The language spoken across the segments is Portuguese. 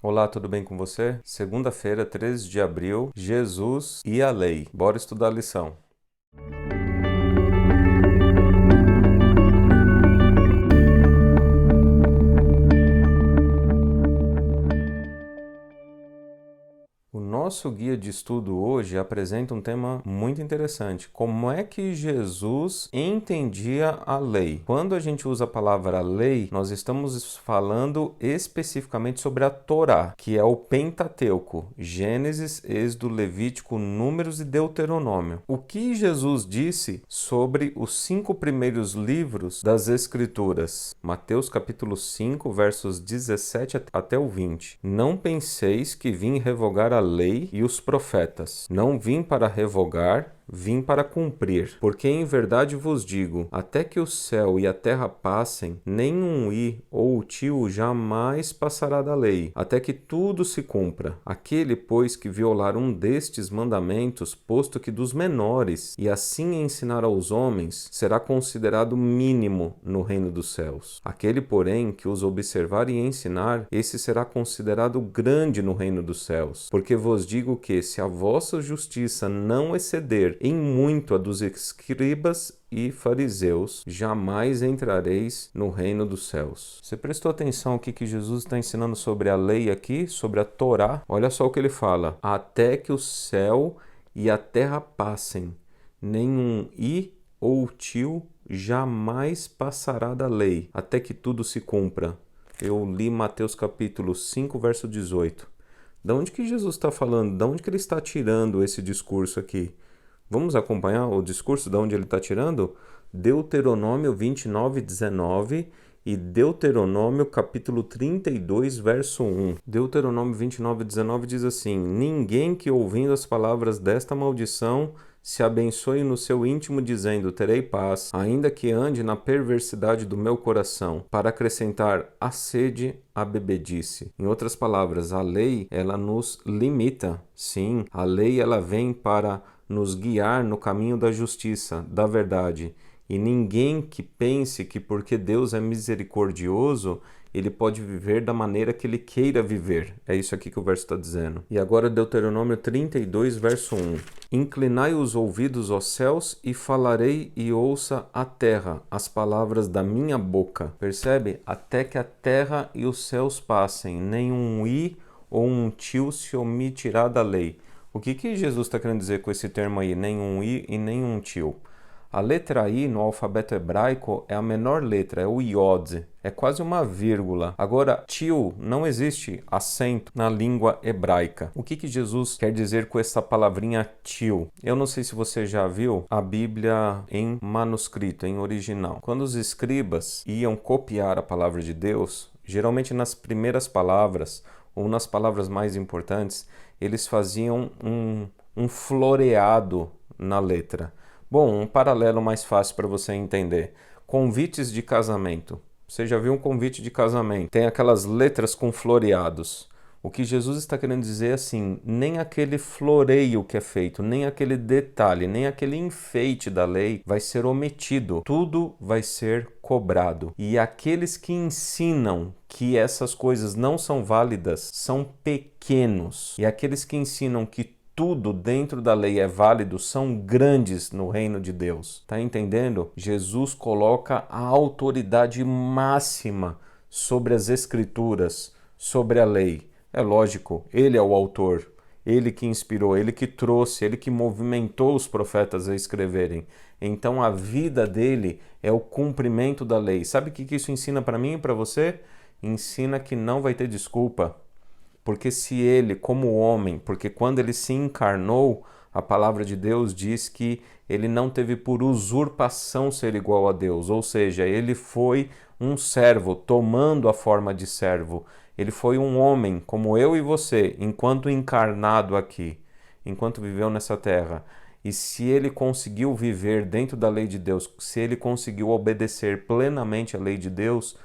Olá, tudo bem com você? Segunda-feira, 13 de abril, Jesus e a lei. Bora estudar a lição. O nosso guia de estudo hoje apresenta um tema muito interessante. Como é que Jesus entendia a lei? Quando a gente usa a palavra lei, nós estamos falando especificamente sobre a Torá, que é o Pentateuco, Gênesis, Êxodo, Levítico, Números e Deuteronômio. O que Jesus disse sobre os 5 primeiros livros das Escrituras? Mateus capítulo 5, versos 17 até o 20. Não penseis que vim revogar a lei e os profetas. Não vim para revogar, vim para cumprir. Porque em verdade vos digo, até que o céu e a terra passem, nenhum i ou tio jamais passará da lei, até que tudo se cumpra. Aquele, pois, que violar um destes mandamentos, posto que dos menores, e assim ensinar aos homens, será considerado mínimo no reino dos céus. Aquele, porém, que os observar e ensinar, esse será considerado grande no reino dos céus. Porque vos digo que, se a vossa justiça não exceder em muito a dos escribas e fariseus, jamais entrareis no reino dos céus. Você prestou atenção ao que Jesus está ensinando sobre a lei aqui, sobre a Torá? Olha só o que ele fala. Até que o céu e a terra passem, nenhum i ou tio jamais passará da lei, até que tudo se cumpra. Eu li Mateus capítulo 5, verso 18. Da onde que Jesus está falando? Da onde que ele está tirando esse discurso aqui? Vamos acompanhar o discurso de onde ele está tirando? Deuteronômio 29, 19 e Deuteronômio capítulo 32, verso 1. Deuteronômio 29, 19 diz assim: Ninguém que ouvindo as palavras desta maldição se abençoe no seu íntimo dizendo, terei paz, ainda que ande na perversidade do meu coração, para acrescentar a sede à bebedice. Em outras palavras, a lei, ela nos limita. Sim, a lei, ela vem para nos guiar no caminho da justiça, da verdade. E ninguém que pense que porque Deus é misericordioso, ele pode viver da maneira que ele queira viver. É isso aqui que o verso está dizendo. E agora Deuteronômio 32, verso 1. Inclinai os ouvidos aos céus e falarei e ouça a terra as palavras da minha boca. Percebe? Até que a terra e os céus passem, nenhum i ou um tio se omitirá da lei. O que Jesus está querendo dizer com esse termo aí, nenhum i e nenhum tio? A letra I no alfabeto hebraico é a menor letra, é o iod, é quase uma vírgula. Agora, tio, não existe acento na língua hebraica. O que Jesus quer dizer com essa palavrinha tio? Eu não sei se você já viu a Bíblia em manuscrito, em original. Quando os escribas iam copiar a palavra de Deus, geralmente nas primeiras palavras ou nas palavras mais importantes, eles faziam um floreado na letra. Bom, um paralelo mais fácil para você entender. Convites de casamento. Você já viu um convite de casamento? Tem aquelas letras com floreados. O que Jesus está querendo dizer é assim, nem aquele floreio que é feito, nem aquele detalhe, nem aquele enfeite da lei vai ser omitido. Tudo vai ser cobrado. E aqueles que ensinam que essas coisas não são válidas são pequenos. E aqueles que ensinam que tudo dentro da lei é válido, são grandes no reino de Deus. Tá entendendo? Jesus coloca a autoridade máxima sobre as escrituras, sobre a lei. É lógico, ele é o autor, ele que inspirou, ele que trouxe, ele que movimentou os profetas a escreverem. Então a vida dele é o cumprimento da lei. Sabe o que isso ensina para mim e para você? Ensina que não vai ter desculpa. Porque se ele, como homem, porque quando ele se encarnou, a palavra de Deus diz que ele não teve por usurpação ser igual a Deus, ou seja, ele foi um servo, tomando a forma de servo. Ele foi um homem, como eu e você, enquanto encarnado aqui, enquanto viveu nessa terra. E se ele conseguiu viver dentro da lei de Deus, se ele conseguiu obedecer plenamente à lei de Deus,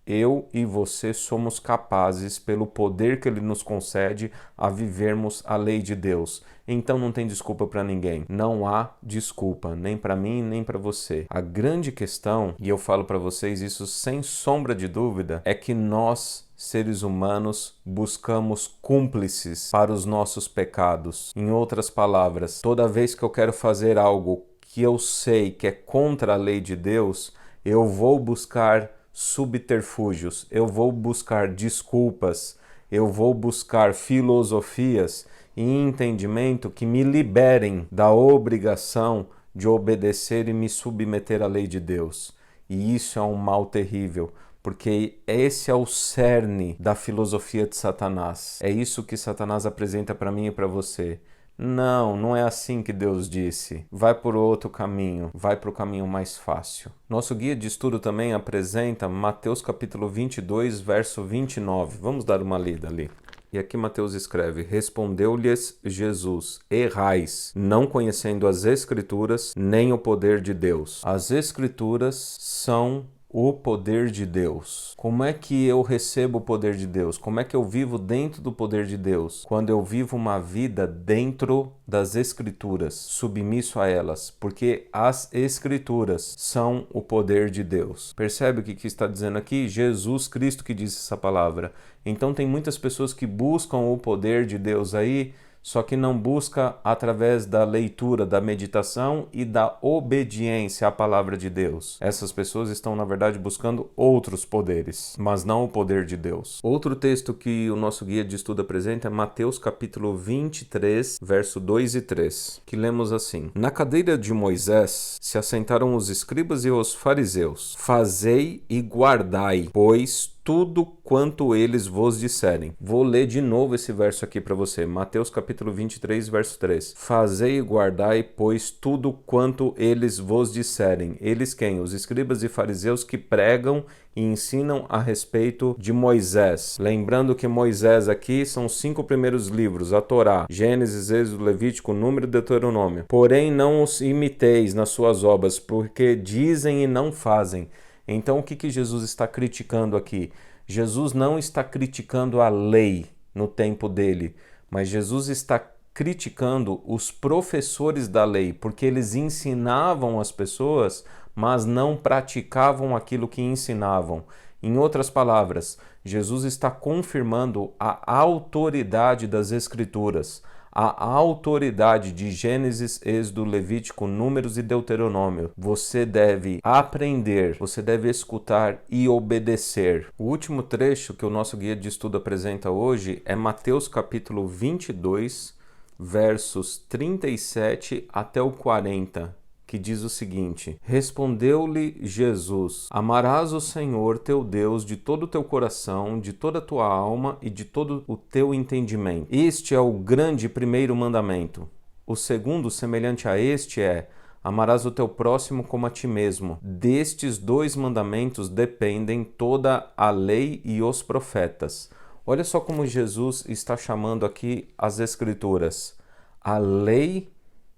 eu e você somos capazes, pelo poder que Ele nos concede, a vivermos a lei de Deus. Então não tem desculpa para ninguém. Não há desculpa, nem para mim, nem para você. A grande questão, e eu falo para vocês isso sem sombra de dúvida, é que nós, seres humanos, buscamos cúmplices para os nossos pecados. Em outras palavras, toda vez que eu quero fazer algo que eu sei que é contra a lei de Deus, eu vou buscar subterfúgios, eu vou buscar desculpas, eu vou buscar filosofias e entendimento que me liberem da obrigação de obedecer e me submeter à lei de Deus. E isso é um mal terrível, porque esse é o cerne da filosofia de Satanás. É isso que Satanás apresenta para mim e para você. Não, não é assim que Deus disse. Vai por outro caminho, vai para o caminho mais fácil. Nosso guia de estudo também apresenta Mateus capítulo 22, verso 29. Vamos dar uma lida ali. E aqui Mateus escreve: respondeu-lhes Jesus: errais, não conhecendo as Escrituras, nem o poder de Deus. As Escrituras são o poder de Deus. Como é que eu recebo o poder de Deus? Como é que eu vivo dentro do poder de Deus? Quando eu vivo uma vida dentro das Escrituras, submisso a elas, porque as Escrituras são o poder de Deus. Percebe o que está dizendo aqui? Jesus Cristo que disse essa palavra. Então tem muitas pessoas que buscam o poder de Deus aí, só que não busca através da leitura, da meditação e da obediência à palavra de Deus. Essas pessoas estão, na verdade, buscando outros poderes, mas não o poder de Deus. Outro texto que o nosso guia de estudo apresenta é Mateus capítulo 23, verso 2 e 3, que lemos assim: na cadeira de Moisés se assentaram os escribas e os fariseus. Fazei e guardai, pois, tudo quanto eles vos disserem. Vou ler de novo esse verso aqui para você. Mateus capítulo 23, verso 3. Fazei e guardai, pois, tudo quanto eles vos disserem. Eles quem? Os escribas e fariseus que pregam e ensinam a respeito de Moisés. Lembrando que Moisés aqui são os 5 primeiros livros, a Torá, Gênesis, Êxodo, Levítico, Número e Deuteronômio. Porém, não os imiteis nas suas obras, porque dizem e não fazem. Então, o que Jesus está criticando aqui? Jesus não está criticando a lei no tempo dele, mas Jesus está criticando os professores da lei, porque eles ensinavam as pessoas, mas não praticavam aquilo que ensinavam. Em outras palavras, Jesus está confirmando a autoridade das Escrituras, a autoridade de Gênesis, Êxodo, Levítico, Números e Deuteronômio. Você deve aprender, você deve escutar e obedecer. O último trecho que o nosso guia de estudo apresenta hoje é Mateus capítulo 22, versos 37 até o 40. Que diz o seguinte: respondeu-lhe Jesus: amarás o Senhor teu Deus de todo o teu coração, de toda a tua alma e de todo o teu entendimento. Este é o grande primeiro mandamento. O segundo, semelhante a este, é: amarás o teu próximo como a ti mesmo. Destes 2 mandamentos dependem toda a lei e os profetas. Olha só como Jesus está chamando aqui as Escrituras: a lei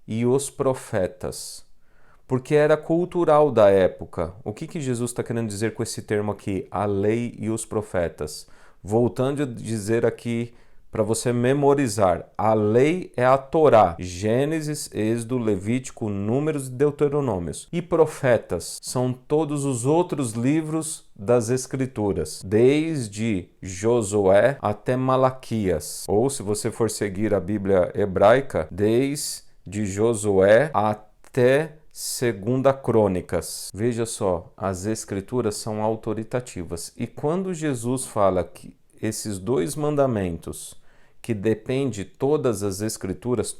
e os profetas. Porque era cultural da época. O que Jesus está querendo dizer com esse termo aqui? A lei e os profetas. Voltando a dizer aqui para você memorizar. A lei é a Torá. Gênesis, Êxodo, Levítico, Números e Deuteronômios. E profetas são todos os outros livros das Escrituras. Desde Josué até Malaquias. Ou, se você for seguir a Bíblia hebraica, desde Josué até 2 Crônicas. Veja só, as Escrituras são autoritativas. E quando Jesus fala que esses 2 mandamentos, que depende todas as Escrituras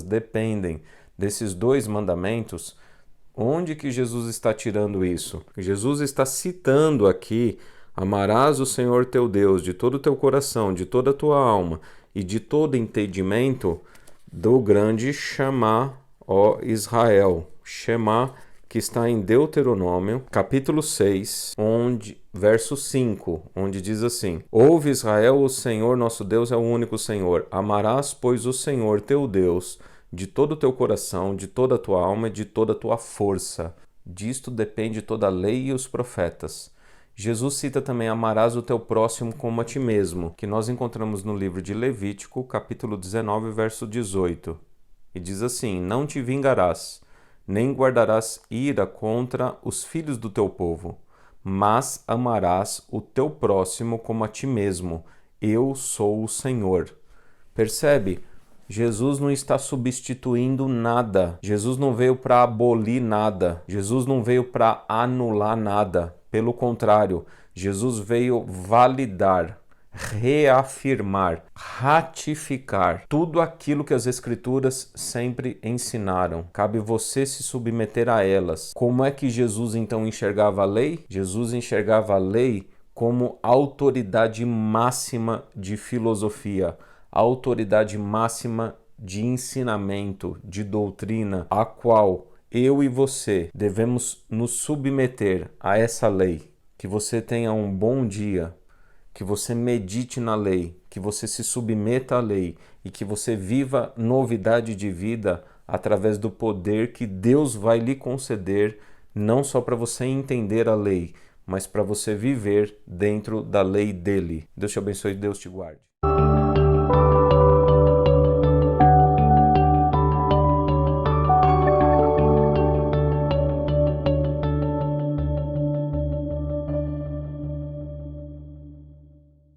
dependem desses 2 mandamentos, onde que Jesus está tirando isso? Jesus está citando aqui: amarás o Senhor teu Deus de todo o teu coração, de toda a tua alma e de todo entendimento, do grande Shema, ó Israel. Shema, que está em Deuteronômio, capítulo 6, verso 5, onde diz assim: ouve Israel, o Senhor nosso Deus é o único Senhor. Amarás, pois, o Senhor teu Deus de todo o teu coração, de toda a tua alma e de toda a tua força. Disto depende toda a lei e os profetas. Jesus cita também amarás o teu próximo como a ti mesmo, que nós encontramos no livro de Levítico, capítulo 19, verso 18. E diz assim: não te vingarás, nem guardarás ira contra os filhos do teu povo, mas amarás o teu próximo como a ti mesmo. Eu sou o Senhor. Percebe? Jesus não está substituindo nada. Jesus não veio para abolir nada. Jesus não veio para anular nada. Pelo contrário, Jesus veio validar, reafirmar, ratificar tudo aquilo que as Escrituras sempre ensinaram. Cabe você se submeter a elas. Como é que Jesus então enxergava a lei? Jesus enxergava a lei como autoridade máxima de filosofia, autoridade máxima de ensinamento, de doutrina, a qual eu e você devemos nos submeter a essa lei. Que você tenha um bom dia, que você medite na lei, que você se submeta à lei e que você viva novidade de vida através do poder que Deus vai lhe conceder, não só para você entender a lei, mas para você viver dentro da lei dele. Deus te abençoe e Deus te guarde.